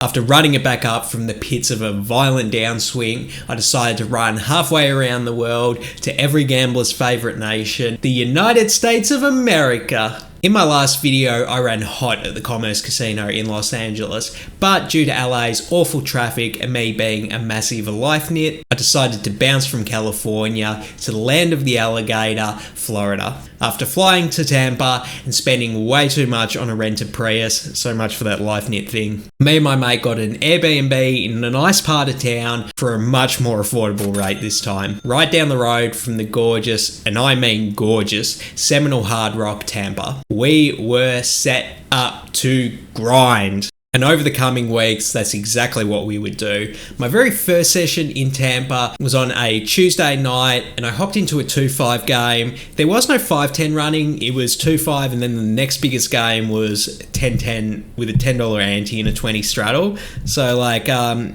After running it back up from the pits of a violent downswing, I decided to run halfway around the world to every gambler's favourite nation, the United States of America. In my last video, I ran hot at the Commerce Casino in Los Angeles, but due to LA's awful traffic and me being a massive life nit, I decided to bounce from California to the land of the alligator, Florida. After flying to Tampa and spending way too much on a rented Prius, so much for that life nit thing, me and my mate got an Airbnb in a nice part of town for a much more affordable rate this time, right down the road from the gorgeous, and I mean gorgeous, Seminole Hard Rock Tampa. We were set up to grind. And over the coming weeks, that's exactly what we would do. My very first session in Tampa was on a Tuesday night, and I hopped into a 2-5 game. There was no 5-10 running, it was 2-5, and then the next biggest game was 10-10 with a $10 ante and a 20 straddle. So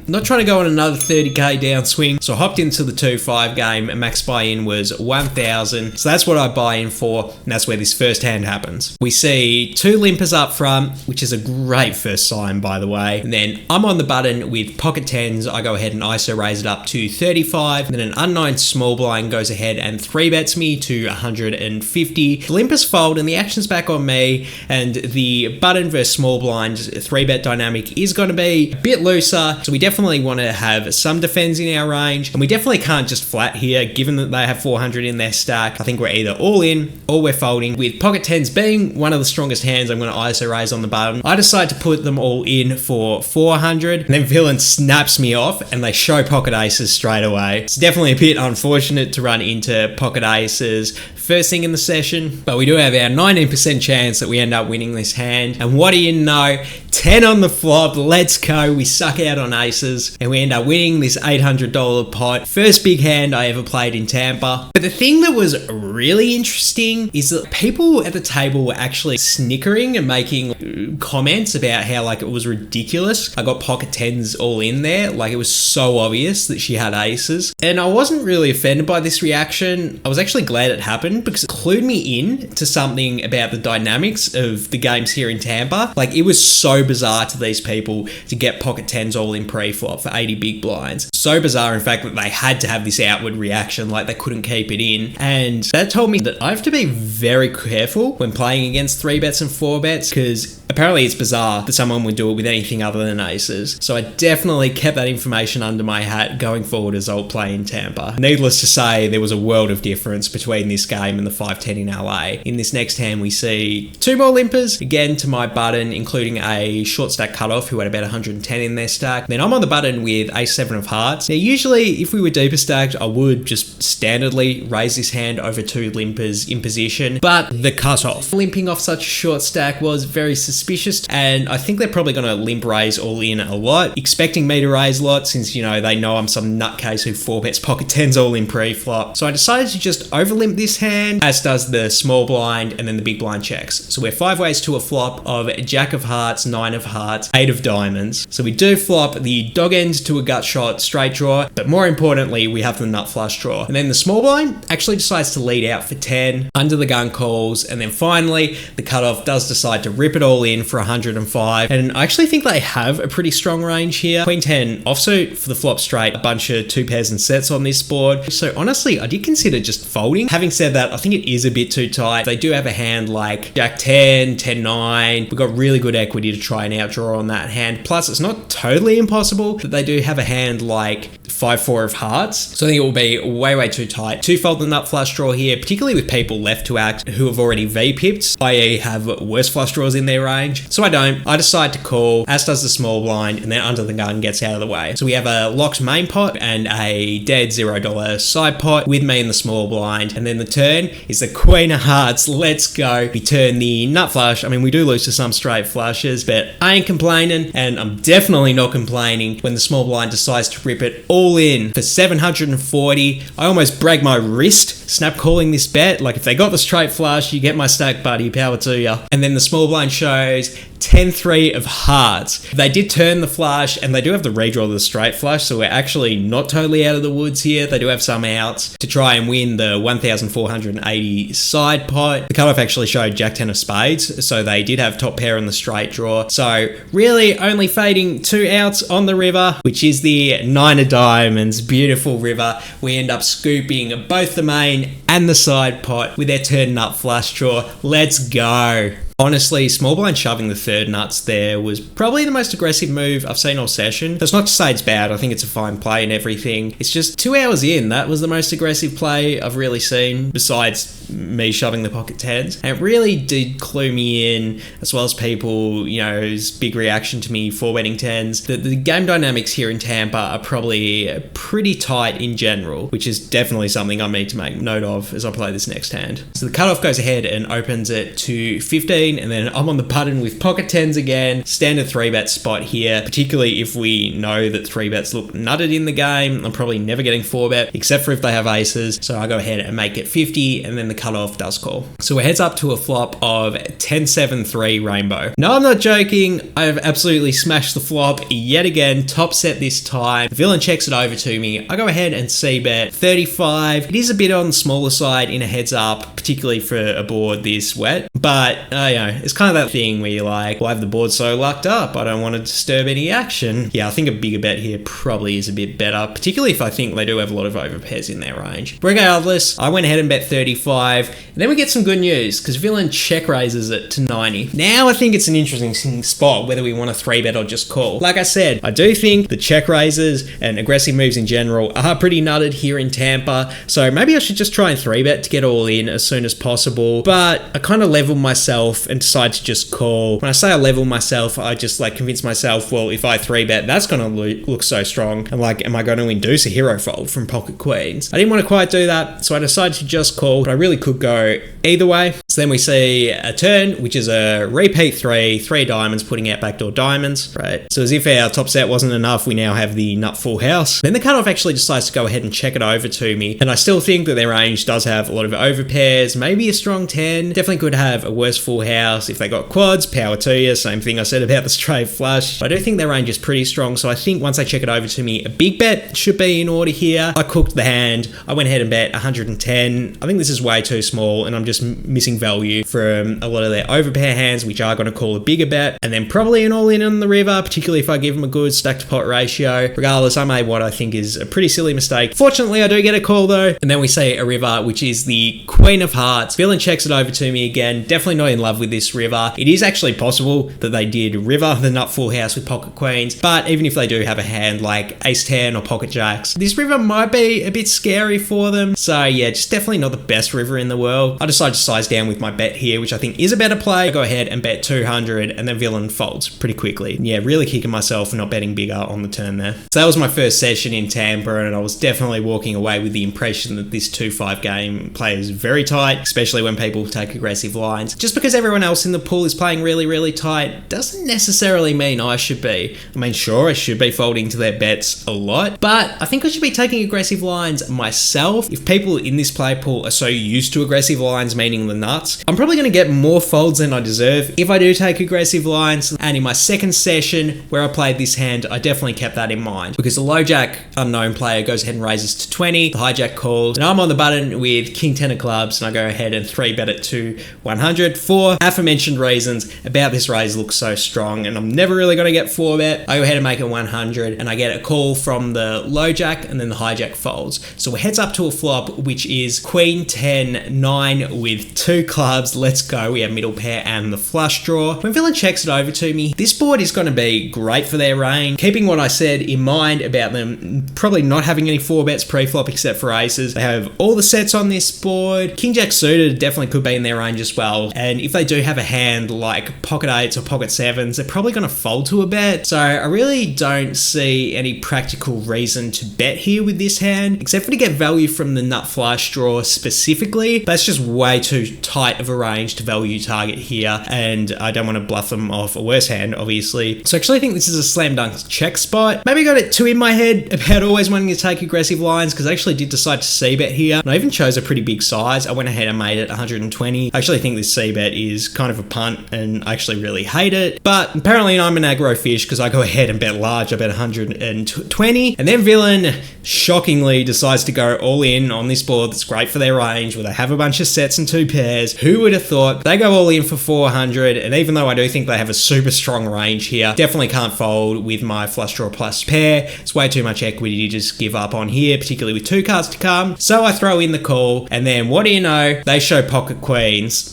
not trying to go on another 30k downswing. So I hopped into the 2-5 game, and max buy-in was 1,000. So that's what I buy in for, and that's where this first hand happens. We see two limpers up front, which is a great first sign, by the way. And then I'm on the button with pocket 10s. I go ahead and ISO raise it up to 35. And then an unknown small blind goes ahead and 3-bets me to 150. The limpers fold and the action's back on me. And the button versus small blind 3-bet dynamic is going to be a bit looser. So we definitely want to have some defense in our range. And we definitely can't just flat here, given that they have 400 in their stack. I think we're either all in or we're folding. With pocket 10s being one of the strongest hands, I'm going to ISO raise on the button. I decide to put them all in for 400, and then villain snaps me off and they show pocket aces straight away. It's definitely a bit unfortunate to run into pocket aces first thing in the session, but we do have our 19% chance that we end up winning this hand. And what do you know, 10 on the flop, let's go. We suck out on aces and we end up winning this $800 pot. First big hand I ever played in Tampa. But the thing that was really interesting is that people at the table were actually snickering and making comments about how it was ridiculous. I got pocket 10s all in there. It was so obvious that she had aces. And I wasn't really offended by this reaction. I was actually glad it happened because it clued me in to something about the dynamics of the games here in Tampa. It was so bizarre to these people to get pocket 10s all in pre-flop for 80 big blinds. So bizarre, in fact, that they had to have this outward reaction, they couldn't keep it in. And that told me that I have to be very careful when playing against 3-bets and 4-bets, because apparently it's bizarre that someone would do it with anything other than aces. So I definitely kept that information under my hat going forward as I'll play in Tampa. Needless to say, there was a world of difference between this game and the 5-10 in LA. In this next hand, we see two more limpers, again to my button, including a short stack cutoff who had about 110 in their stack. Then I'm on the button with ace-7 of hearts. Now, usually if we were deeper stacked, I would just standardly raise this hand over two limpers in position, but the cutoff, limping off such a short stack, was very suspicious, and I think they're probably going to limp raise all in a lot, expecting me to raise a lot since, they know I'm some nutcase who 4-bets pocket 10s all in pre-flop. So I decided to just overlimp this hand, as does the small blind, and then the big blind checks. So we're 5 ways to a flop of jack of hearts, 9 of hearts, 8 of diamonds. So we do flop the dog end to a gut shot straight draw, but more importantly, we have the nut flush draw. And then the small blind actually decides to lead out for 10, under the gun calls, and then finally the cutoff does decide to rip it all in for 105. And I actually think they have a pretty strong range here. Queen 10 offsuit for the flop straight, a bunch of 2 pairs and sets on this board. So honestly, I did consider just folding. Having said that, I think it is a bit too tight. They do have a hand like jack 10, 10, 9. We've got really good equity to try and outdraw on that hand. Plus, it's not totally impossible that they do have a hand like 5-4 of hearts. So I think it will be way too tight to fold the nut flush draw here, particularly with people left to act who have already V-pipped, i.e. have worse flush draws in their range. So I don't. I decide to call, as does the small blind, and then under the gun gets out of the way. So we have a locked main pot and a dead $0 side pot with me in the small blind. And then the turn is the queen of hearts. Let's go. We turn the nut flush. I mean, we do lose to some straight flushes, but I ain't complaining, and I'm definitely not complaining when the small blind decides to rip it all in for 740. I almost break my wrist snap calling this bet. If they got the straight flush, you get my stack, buddy. Power to ya. And then the small blind shows 10-3 of hearts. They did turn the flush, and they do have the redraw of the straight flush, so we're actually not totally out of the woods here. They do have some outs to try and win the 1,480 side pot. The cutoff actually showed Jack 10 of spades, so they did have top pair on the straight draw. So really only fading 2 outs on the river, which is the 9 of diamonds. Beautiful river. We end up scooping both the main and the side pot with their turn nut flush draw. Let's go. Honestly, small blind shoving the third nuts there was probably the most aggressive move I've seen all session. That's not to say it's bad. I think it's a fine play and everything. It's just 2 hours in, that was the most aggressive play I've really seen, besides me shoving the pocket tens. And it really did clue me in, as well as people, big reaction to me for betting tens, that the game dynamics here in Tampa are probably pretty tight in general, which is definitely something I need to make note of as I play this next hand. So the cutoff goes ahead and opens it to 15, and then I'm on the button with pocket tens again. Standard 3-bet spot here, particularly if we know that 3-bets look nutted in the game. I'm probably never getting 4-bet, except for if they have aces. So I go ahead and make it 50, and then the cutoff does call. So it heads up to a flop of 10-7-3 rainbow. No, I'm not joking. I have absolutely smashed the flop yet again. Top set this time. The villain checks it over to me. I go ahead and c-bet 35. It is a bit on the smaller side in a heads up, particularly for a board this wet. But, it's kind of that thing where you're like, well, I have the board so locked up, I don't want to disturb any action. Yeah, I think a bigger bet here probably is a bit better, particularly if I think they do have a lot of overpairs in their range. Regardless, I went ahead and bet 35, and then we get some good news, because villain check raises it to 90. Now I think it's an interesting spot, whether we want to 3-bet or just call. Like I said, I do think the check raises and aggressive moves in general are pretty nutted here in Tampa, so maybe I should just try and 3-bet to get all in as soon as possible, but I kind of level myself and decide to just call. When I say I level myself, I just convince myself, well, if I 3-bet, that's going to look so strong, and am I going to induce a hero fold from pocket queens? I didn't want to quite do that, so I decided to just call, but I really could go either way. So then we see a turn, which is a repeat 3 diamonds putting out backdoor diamonds, right? So as if our top set wasn't enough, we now have the nut full house. Then the cutoff actually decides to go ahead and check it over to me, and I still think that their range does have a lot of overpairs, maybe a strong 10, definitely could have a worse full house. If they got quads, power to you. Same thing I said about the straight flush. I do think their range is pretty strong, so I think once they check it over to me, a big bet should be in order here. I cooked the hand. I went ahead and bet 110. I think this is way too small, and I'm just missing value from a lot of their overpair hands, which are going to call a bigger bet, and then probably an all-in on the river, particularly if I give them a good stack-to-pot ratio. Regardless, I made what I think is a pretty silly mistake. Fortunately, I do get a call, though, and then we see a river, which is the Queen of Hearts. Villain checks it over to me again. Definitely not in love with this river. It is actually possible that they did river the nut full house with pocket queens, but even if they do have a hand like ace 10 or pocket jacks, this river might be a bit scary for them. So yeah, just definitely not the best river in the world. I decided to size down with my bet here, which I think is a better play. I go ahead and bet 200, and then villain folds pretty quickly. Yeah, really kicking myself for not betting bigger on the turn there. So that was my first session in Tampa, and I was definitely walking away with the impression that this 2-5 game play is very tight, especially when people take aggressive lines. Just because everyone else in the pool is playing really, really tight doesn't necessarily mean I should be. I mean, sure, I should be folding to their bets a lot, but I think I should be taking aggressive lines myself. If people in this play pool are so used to aggressive lines, meaning the nuts, I'm probably going to get more folds than I deserve if I do take aggressive lines. And in my second session where I played this hand, I definitely kept that in mind, because the low jack unknown player goes ahead and raises to 20, the hijack calls, and I'm on the button with king 10 of clubs, and I go ahead and 3-bet it to 100 for aforementioned reasons about this raise looks so strong, and I'm never really going to get 4-bet. I go ahead and make it 100, and I get a call from the low jack, and then the hijack folds. So it heads up to a flop, which is queen 10 9 with 2 clubs. Let's go. We have middle pair and the flush draw. When villain checks it over to me, this board is going to be great for their range. Keeping what I said in mind about them probably not having any 4-bets pre-flop except for aces, they have all the sets on this board. King jack suited definitely could be in their range as well, and if they do have a hand like pocket 8s or pocket 7s, they're probably going to fold to a bet. So I really don't see any practical reason to bet here with this hand, except for to get value from the nut flush draw specifically. That's just way too tight tight of a range to value target here, and I don't want to bluff them off a worse hand, obviously. So actually I think this is a slam dunk check spot. Maybe I got it too in my head about always wanting to take aggressive lines, because I actually did decide to c-bet here, and I even chose a pretty big size. I went ahead and made it 120. I actually think this c-bet is kind of a punt, and I actually really hate it, but apparently I'm an aggro fish because I go ahead and bet large. I bet 120, and then Villain shockingly decides to go all in on this board that's great for their range, where they have a bunch of sets and 2 pairs. Who would have thought? They go all in for 400, and even though I do think they have a super strong range here, definitely can't fold with my flush draw plus pair. It's way too much equity to just give up on here, particularly with 2 cards to come. So I throw in the call, and then what do you know? They show pocket queens.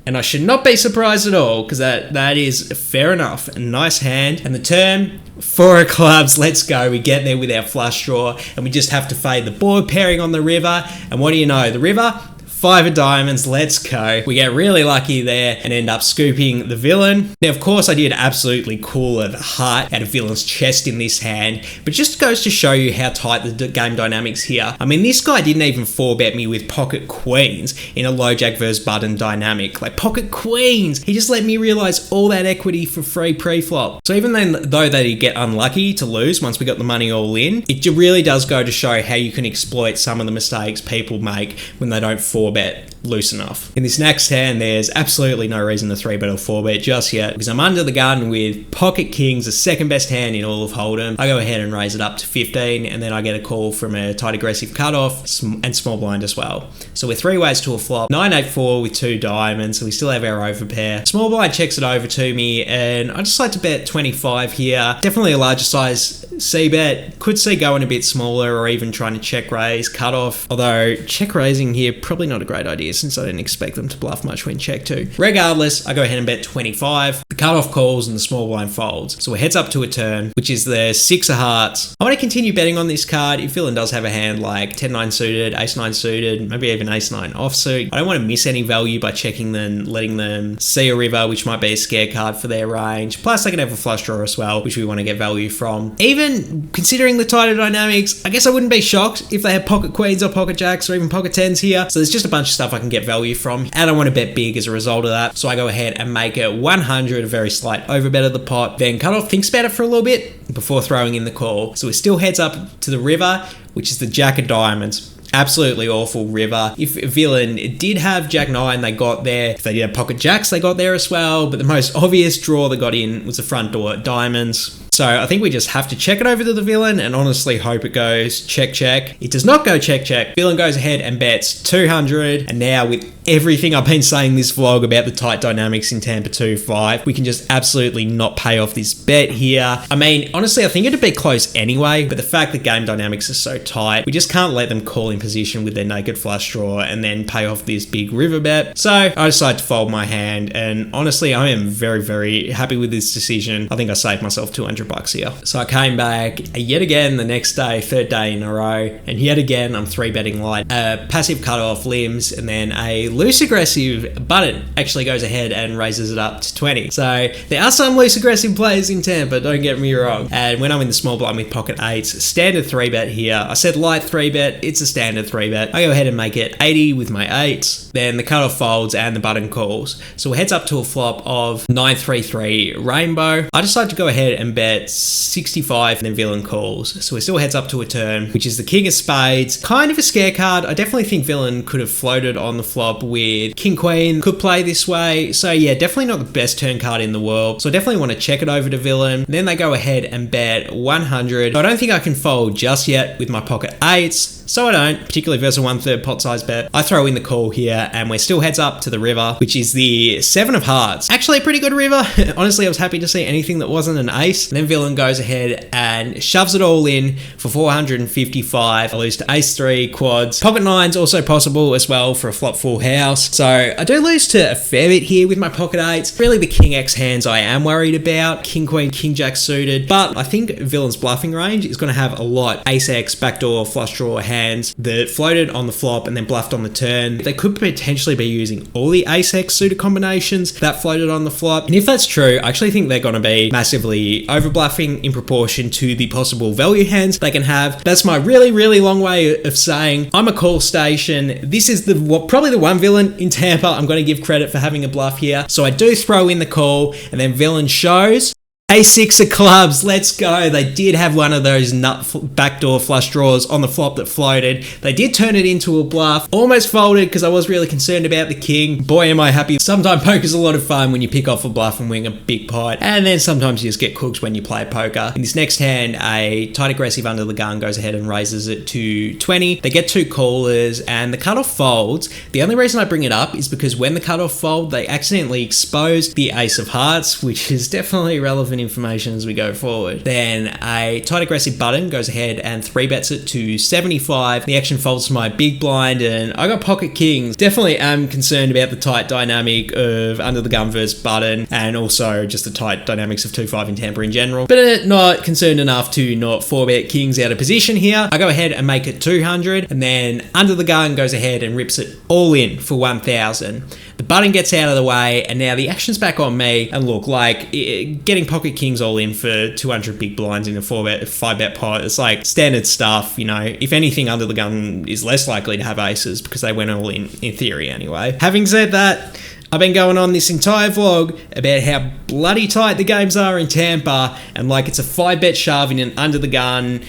And I should not be surprised at all, because that is fair enough. A nice hand. And the turn, 4 of clubs, let's go. We get there with our flush draw, and we just have to fade the board pairing on the river. And what do you know? The river, 5 of diamonds, let's go. We get really lucky there and end up scooping the villain. Now, of course, I did absolutely cool the heart out of Villain's chest in this hand, but just goes to show you how tight the game dynamics here. I mean, this guy didn't even 4-bet me with pocket queens in a low jack versus button dynamic. Like, pocket queens! He just let me realize all that equity for free pre-flop. So even though they get unlucky to lose once we got the money all in, it really does go to show how you can exploit some of the mistakes people make when they don't 4-bet loose enough. In this next hand, there's absolutely no reason to 3-bet or 4-bet just yet, because I'm under the gun with pocket kings, the second best hand in all of Hold'em. I go ahead and raise it up to 15, and then I get a call from a tight aggressive cutoff and small blind as well. So we're 3 ways to a flop. 9-8-4 with 2 diamonds, so we still have our overpair. Small blind checks it over to me, and I just like to bet 25 here. Definitely a larger size c-bet. Could see going a bit smaller, or even trying to check raise, cutoff. Although check raising here, probably not a great idea, since I didn't expect them to bluff much when check too. Regardless, I go ahead and bet 25. The cutoff calls and the small blind folds. So it heads up to a turn, which is the 6 of hearts. I want to continue betting on this card if Villain does have a hand like 10-9 suited, Ace-9 suited, maybe even Ace-9 offsuit. I don't want to miss any value by checking them, letting them see a river, which might be a scare card for their range. Plus, they can have a flush draw as well, which we want to get value from. Even considering the tighter dynamics, I guess I wouldn't be shocked if they had pocket queens or pocket jacks or even pocket 10s here. So there's just a bunch of stuff I can get value from, and I want to bet big as a result of that. So I go ahead and make it 100, a very slight overbet of the pot. Then cutoff thinks about it for a little bit before throwing in the call. So it still heads up to the river, which is the jack of diamonds. Absolutely awful river. If Villain did have Jack 9, they got there. If they did have pocket jacks, they got there as well. But the most obvious draw they got in was the front door diamonds. So I think we just have to check it over to the Villain and honestly hope it goes check, check. It does not go check, check. Villain goes ahead and bets 200. And now with everything I've been saying this vlog about the tight dynamics in Tampa 2-5, we can just absolutely not pay off this bet here. I mean, honestly, I think it'd be close anyway, but the fact that game dynamics are so tight, we just can't let them call in position with their naked flush draw and then pay off this big river bet. So I decided to fold my hand, and honestly, I am very, very happy with this decision. I think I saved myself $200 here. So I came back yet again the next day, 3rd day in a row, and yet again I'm 3-betting light. A passive cutoff limbs, and then a loose aggressive button actually goes ahead and raises it up to 20. So there are some loose aggressive players in Tampa, don't get me wrong. And when I'm in the small blind with pocket 8s, standard 3-bet here. I said light 3-bet, it's a standard 3-bet. I go ahead and make it 80 with my 8s. Then the cutoff folds and the button calls. So it heads up to a flop of 9-3-3 rainbow. I decide to go ahead and bet 65, and then Villain calls. So it still heads up to a turn, which is the king of spades. Kind of a scare card. I definitely think Villain could have floated on the flop with king queen. Could play this way. So yeah, definitely not the best turn card in the world. So I definitely want to check it over to Villain. Then they go ahead and bet 100. I don't think I can fold just yet with my pocket 8s. So I don't, particularly versus a 1/3 pot size bet. I throw in the call here, and we're still heads up to the river, which is the 7 of hearts. Actually a pretty good river. Honestly, I was happy to see anything that wasn't an ace. And then Villain goes ahead and shoves it all in for 455. I lose to ace 3 quads. Pocket 9's also possible as well for a flop full house. So I do lose to a fair bit here with my pocket 8s. Really the king X hands I am worried about. King queen, king jack suited. But I think Villain's bluffing range is going to have a lot ace X, backdoor, flush draw, hand hands that floated on the flop and then bluffed on the turn. They could potentially be using all the ace-x suited combinations that floated on the flop. And if that's true, I actually think they're going to be massively over-bluffing in proportion to the possible value hands they can have. That's my really, really long way of saying I'm a call station. This is probably the one villain in Tampa I'm going to give credit for having a bluff here. So I do throw in the call, and then villain shows Ace-6 of clubs, let's go. They did have one of those backdoor flush draws on the flop that floated. They did turn it into a bluff. Almost folded because I was really concerned about the king. Boy, am I happy. Sometimes poker's a lot of fun when you pick off a bluff and win a big pot. And then sometimes you just get cooked when you play poker. In this next hand, a tight aggressive under the gun goes ahead and raises it to 20. They get two callers and the cutoff folds. The only reason I bring it up is because when the cutoff fold, they accidentally exposed the ace of hearts, which is definitely relevant information as we go forward. Then a tight aggressive button goes ahead and 3-bets it to 75. The action folds to my big blind and I got pocket kings. Definitely am concerned about the tight dynamic of under the gun versus button and also just the tight dynamics of 2-5 in Tampa in general. But not concerned enough to not 4-bet kings out of position here. I go ahead and make it 200 and then under the gun goes ahead and rips it all in for 1,000. The button gets out of the way and now the action's back on me, and look, like getting pocket kings all in for 200 big blinds in a 5-bet pot, it's like standard stuff, you know. If anything, under the gun is less likely to have aces because they went all in theory anyway. Having said that, I've been going on this entire vlog about how bloody tight the games are in Tampa, and like it's a 5-bet shove in an under the gun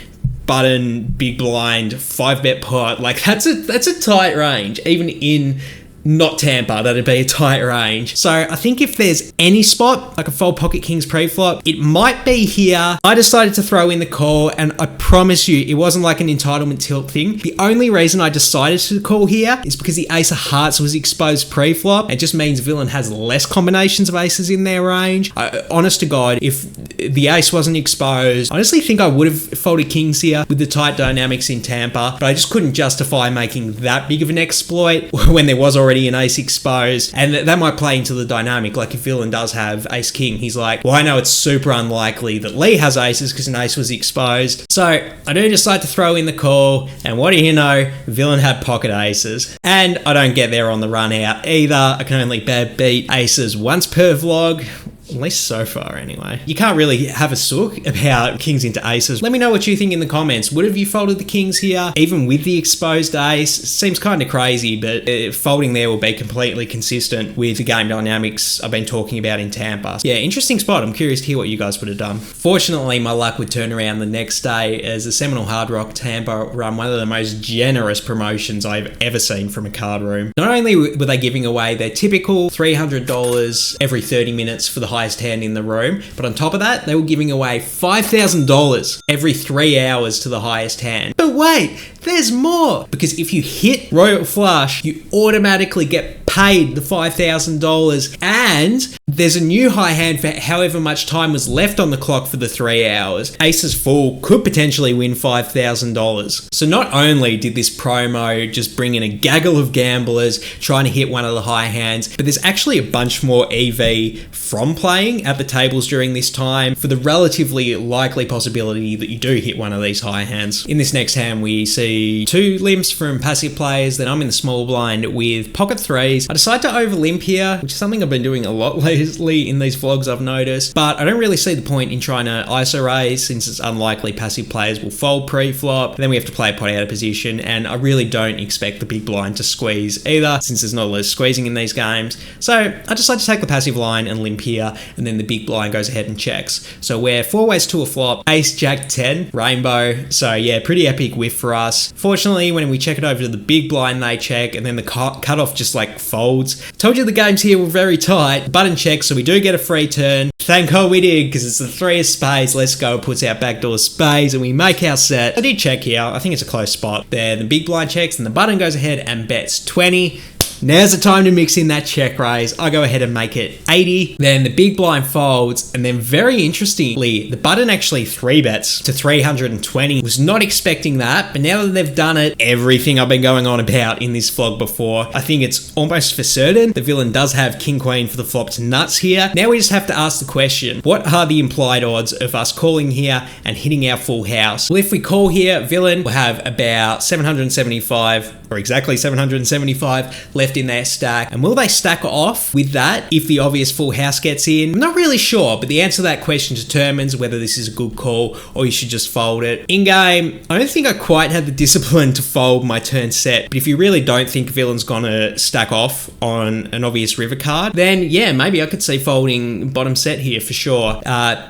button big blind 5-bet pot. Like that's a tight range. Even in not Tampa, that'd be a tight range. So I think if there's any spot I could fold pocket kings pre-flop, it might be here. I decided to throw in the call, and I promise you it wasn't like an entitlement tilt thing. The only reason I decided to call here is because the ace of hearts was exposed pre-flop. It just means villain has less combinations of aces in their range. Honest to God, if the ace wasn't exposed, I honestly think I would have folded kings here with the tight dynamics in Tampa, but I just couldn't justify making that big of an exploit when there was already an ace exposed, and that might play into the dynamic. Like if villain does have ace king, he's like, well, I know it's super unlikely that Lee has aces because an ace was exposed. So I do decide to throw in the call, and what do you know, villain had pocket aces, and I don't get there on the run out either. I can only beat aces once per vlog. At least so far anyway. You can't really have a sook about kings into aces. Let me know what you think in the comments. Would have you folded the kings here even with the exposed ace? Seems kind of crazy, but folding there will be completely consistent with the game dynamics I've been talking about in Tampa. Yeah, interesting spot. I'm curious to hear what you guys would have done. Fortunately, my luck would turn around the next day as the Seminole Hard Rock Tampa run one of the most generous promotions I've ever seen from a card room. Not only were they giving away their typical $300 every 30 minutes for the highest hand in the room, but on top of that, they were giving away $5,000 every 3 hours to the highest hand. But wait, there's more! Because if you hit royal flush, you automatically get paid the $5,000, and there's a new high hand for however much time was left on the clock for the 3 hours. Aces full could potentially win $5,000. So not only did this promo just bring in a gaggle of gamblers trying to hit one of the high hands, but there's actually a bunch more EV from playing at the tables during this time for the relatively likely possibility that you do hit one of these high hands. In this next hand, we see two limps from passive players. Then I'm in the small blind with pocket threes. I decide to over limp here, which is something I've been doing a lot lately in these vlogs, I've noticed, but I don't really see the point in trying to ISO raise since it's unlikely passive players will fold pre-flop. Then we have to play a pot out of position, and I really don't expect the big blind to squeeze either since there's not a lot of squeezing in these games. So I decide to take the passive line and limp here, and then the big blind goes ahead and checks. So we're 4 ways to a flop, ace, jack, 10, rainbow. So yeah, pretty epic whiff for us. Fortunately, when we check it over to the big blind, they check, and then the cutoff just like folds. Told you the games here were very tight. Button checks, so we do get a free turn. Thank God we did, because it's the 3 of spades. Let's go, puts out backdoor spades, and we make our set. I did check here. I think it's a close spot. There, the big blind checks, and the button goes ahead and bets 20. Now's the time to mix in that check raise. I go ahead and make it 80. Then the big blind folds, and then very interestingly, the button actually 3-bets to 320. Was not expecting that, but now that they've done it, everything I've been going on about in this vlog before, I think it's almost for certain the villain does have king queen for the flop to nuts here. Now we just have to ask the question, what are the implied odds of us calling here and hitting our full house? Well, if we call here, villain will have about 775, or exactly 775 left in their stack. And will they stack off with that if the obvious full house gets in? I'm not really sure, but the answer to that question determines whether this is a good call or you should just fold it. In game, I don't think I quite had the discipline to fold my turn set, but if you really don't think villain's gonna stack off on an obvious river card, then yeah, maybe I could see folding bottom set here for sure.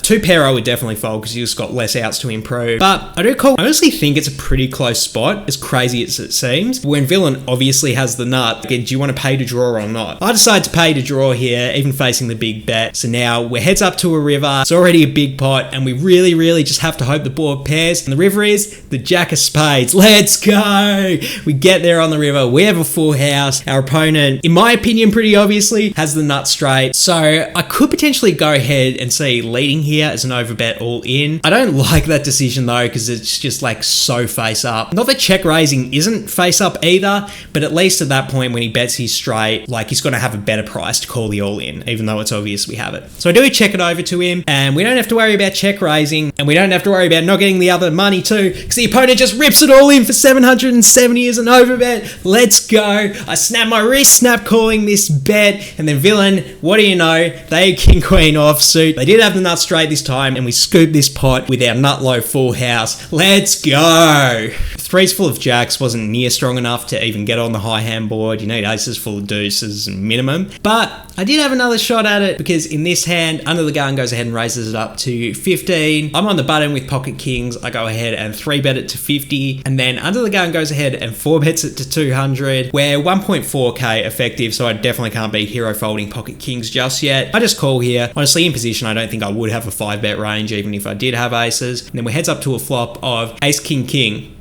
Two pair I would definitely fold because you just got less outs to improve. But I do call, I honestly think it's a pretty close spot, as crazy as it seems. When villain obviously has the nut, again, do you want to pay to draw or not? I decide to pay to draw here, even facing the big bet. So now we're heads up to a river. It's already a big pot, and we really just have to hope the board pairs. And the river is the jack of spades. Let's go! We get there on the river. We have a full house. Our opponent, in my opinion, pretty obviously has the nut straight. So I could potentially go ahead and see leading here as an overbet all in. I don't like that decision though, because it's just like so face up. Not that check raising isn't face up either, but at least at that point when he bets his straight, like he's going to have a better price to call the all in, even though it's obvious we have it. So I do check it over to him, and we don't have to worry about check raising, and we don't have to worry about not getting the other money too, because the opponent just rips it all in for 770 as an overbet. Let's go. I snap my wrist, snap calling this bet, and then villain, what do you know? They king queen offsuit. They did have the nut straight this time, and we scooped this pot with our nut low full house. Let's go. Threes full of jacks wasn't near strong enough to even get on the high hand board. You need aces full of deuces minimum, but I did have another shot at it because in this hand, under the gun goes ahead and raises it up to 15. I'm on the button with pocket kings. I go ahead and 3-bet it to 50, and then under the gun goes ahead and 4-bets it to 200. We're 1.4k effective, so I definitely can't be hero folding pocket kings just yet. I just call here. Honestly, in position, I don't think I would have a 5-bet range even if I did have aces. And then we heads up to a flop of ace king king.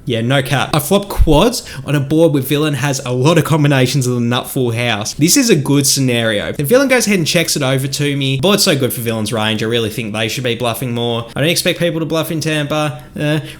Yeah, no cap. I flop quads on a board where villain has a lot of combinations of the nut full house. This is a good scenario. The villain goes ahead and checks it over to me. The board's so good for villain's range, I really think they should be bluffing more. I don't expect people to bluff in Tampa.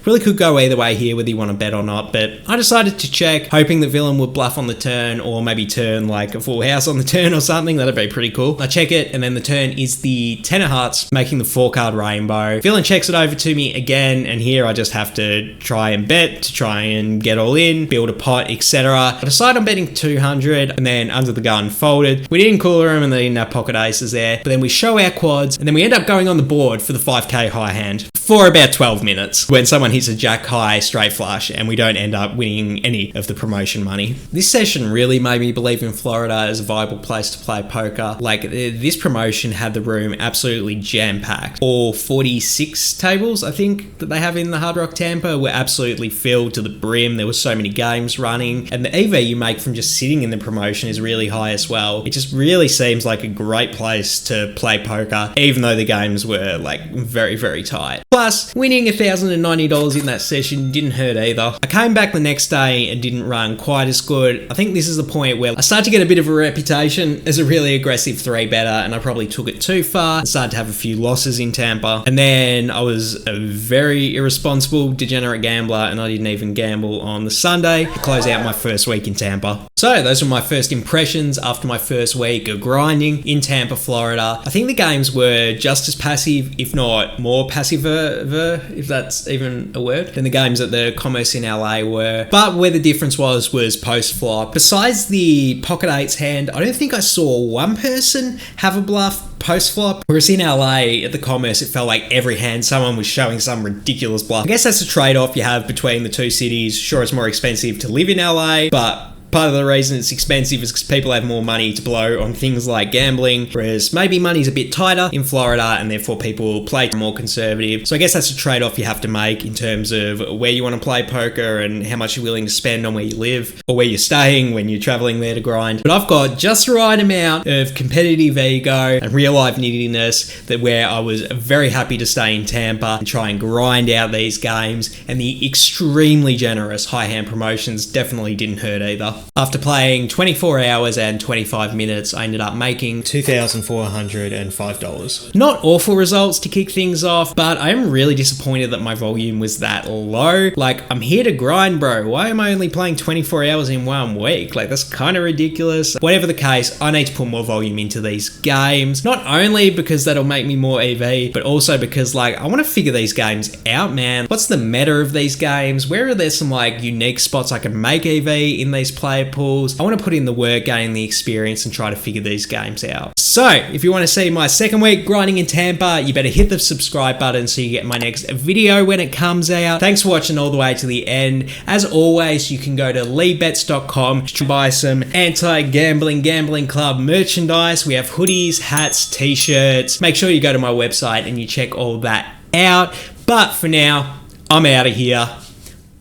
Really could go either way here, whether you want to bet or not, but I decided to check, hoping the villain would bluff on the turn, or maybe turn like a full house on the turn or something. That'd be pretty cool. I check it, and then the turn is the 10 of hearts, making the 4-card rainbow. Villain checks it over to me again, and here I just have to try and bet to try and get all in, build a pot, etc. I decide I'm betting 200, and then under the gun folded. We didn't cooler him, and they didn't have pocket aces there, but then we show our quads, and then we end up going on the board for the 5k high hand for about 12 minutes when someone hits a jack high straight flush, and we don't end up winning any of the promotion money. This session really made me believe in Florida as a viable place to play poker. Like, this promotion had the room absolutely jam-packed. All 46 tables, I think, that they have in the Hard Rock Tampa were absolutely filled to the brim. There were so many games running, and the EV you make from just sitting in the promotion is really high as well. It just really seems like a great place to play poker, even though the games were like very tight. Plus, winning $1,090 in that session didn't hurt either. I came back the next day and didn't run quite as good. I think this is the point where I started to get a bit of a reputation as a really aggressive 3-better, and I probably took it too far. I started to have a few losses in Tampa, and then I was a very irresponsible, degenerate gambler, and I didn't even gamble on the Sunday to close out my first week in Tampa. So those were my first impressions after my first week of grinding in Tampa, Florida. I think the games were just as passive, if not more passive, if that's even a word, than the games at the Commerce in LA were. But where the difference was post-flop. Besides the pocket eights hand, I don't think I saw one person have a bluff post-flop, whereas in LA at the Commerce, it felt like every hand someone was showing some ridiculous bluff. I guess that's a trade-off you have between the two cities. Sure, it's more expensive to live in LA, but part of the reason it's expensive is because people have more money to blow on things like gambling, whereas maybe money's a bit tighter in Florida, and therefore people play more conservative. So I guess that's a trade-off you have to make in terms of where you want to play poker and how much you're willing to spend on where you live or where you're staying when you're traveling there to grind. But I've got just the right amount of competitive ego and real life nittiness that where I was very happy to stay in Tampa and try and grind out these games, and the extremely generous high hand promotions definitely didn't hurt either. After playing 24 hours and 25 minutes, I ended up making $2,405. Not awful results to kick things off, but I am really disappointed that my volume was that low. Like, I'm here to grind, bro. Why am I only playing 24 hours in 1 week? Like, that's kind of ridiculous. Whatever the case, I need to put more volume into these games. Not only because that'll make me more EV, but also because, like, I want to figure these games out, man. What's the meta of these games? Where are there some, like, unique spots I can make EV in these player pools? I want to put in the work, gain the experience, and try to figure these games out. So, if you want to see my second week grinding in Tampa, you better hit the subscribe button so you get my next video when it comes out. Thanks for watching all the way to the end. As always, you can go to leebets.com to buy some anti-gambling club merchandise. We have hoodies, hats, t-shirts. Make sure you go to my website and you check all that out. But for now, I'm out of here.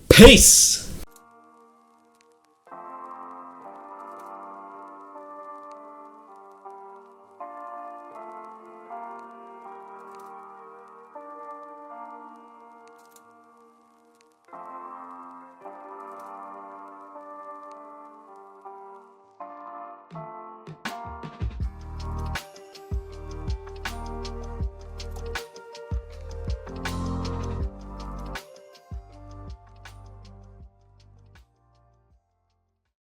Peace.